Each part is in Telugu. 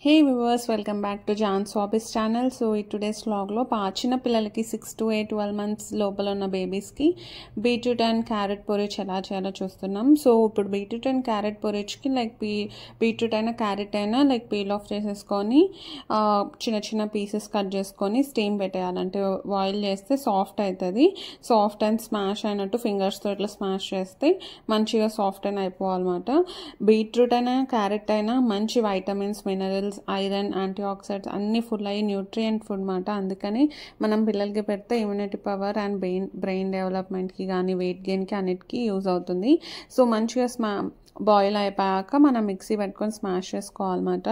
Hey viewers, welcome back to Jan's Hobbies channel. So in today's vlog lo చిన్న పిల్లలకి 6 to 12 months లోపల ఉన్న బేబీస్ కి బీట్రూట్ అండ్ క్యారెట్ పొరిచ్ ఎలా చేయాలో చూస్తున్నాం. సో ఇప్పుడు బీట్రూట్ అండ్ క్యారెట్ పొరిచ్ కి లైక్ బీట్రూట్ అయినా క్యారెట్ అయినా లైక్ పీల్ ఆఫ్ చేసేసుకొని చిన్న చిన్న పీసెస్ కట్ చేసుకొని స్టీమ్ పెట్టేయాలంటే బాయిల్ చేస్తే సాఫ్ట్ అవుతుంది. సాఫ్ట్ అండ్ స్మాష్ అయినట్టు ఫింగర్స్ తో ఇట్లా స్మాష్ చేస్తే మంచిగా సాఫ్ట్ అండ్ అయిపోవాలన్నమాట. బీట్రూట్ అయినా క్యారెట్ అయినా మంచి vitamins, minerals, iron, antioxidants అన్ని ఫుల్ అయ్యి న్యూట్రియంట్ ఫుడ్ మాట. అందుకని మనం పిల్లలకి పెడితే ఇమ్యూనిటీ పవర్ అండ్ బ్రెయిన్ డెవలప్మెంట్కి కానీ వెయిట్ గెయిన్కి అన్నిటికీ యూజ్ అవుతుంది. సో మంచిగా బాయిల్ అయిపోయాక మనం మిక్సీ పెట్టుకొని స్మాష్ చేసుకోవాలన్నమాట.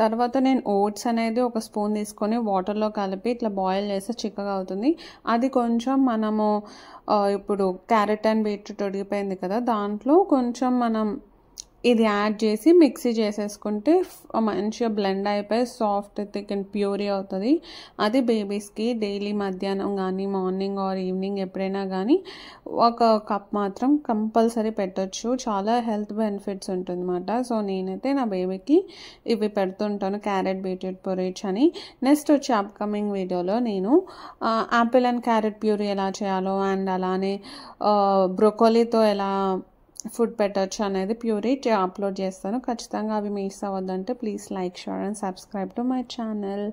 తర్వాత నేను ఓట్స్ అనేది ఒక స్పూన్ తీసుకొని వాటర్లో కలిపి ఇట్లా బాయిల్ చేస్తే చిక్కగా అవుతుంది. అది కొంచెం మనము ఇప్పుడు క్యారెట్ అండ్ బీట్రూట్ ఉడికిపోయింది కదా, దాంట్లో కొంచెం మనం ఇది యాడ్ చేసి మిక్సీ చేసేసుకుంటే మంచిగా బ్లెండ్ అయిపోయి సాఫ్ట్ థిక్ అండ్ ప్యూరీ అవుతుంది. అది బేబీస్కి డైలీ మధ్యాహ్నం కానీ మార్నింగ్ ఆర్ ఈవినింగ్ ఎప్పుడైనా కానీ ఒక కప్ మాత్రం కంపల్సరీ పెట్టచ్చు. చాలా హెల్త్ బెనిఫిట్స్ ఉంటుంది అన్నమాట. సో నేనైతే నా బేబీకి ఇవి పెడుతుంటాను, క్యారెట్ బీట్రూట్ పొరిచ్ అని. నెక్స్ట్ వచ్చి అప్కమింగ్ వీడియోలో నేను యాపిల్ అండ్ క్యారెట్ ప్యూరీ ఎలా చేయాలో అండ్ అలానే బ్రొకోలీతో ఎలా ఫుడ్ పెట్టచ్చు అనేది ప్యూరీ అప్లోడ్ చేస్తాను. ఖచ్చితంగా అవి మిస్ అవ్వద్దంటే please like, share and subscribe to my channel.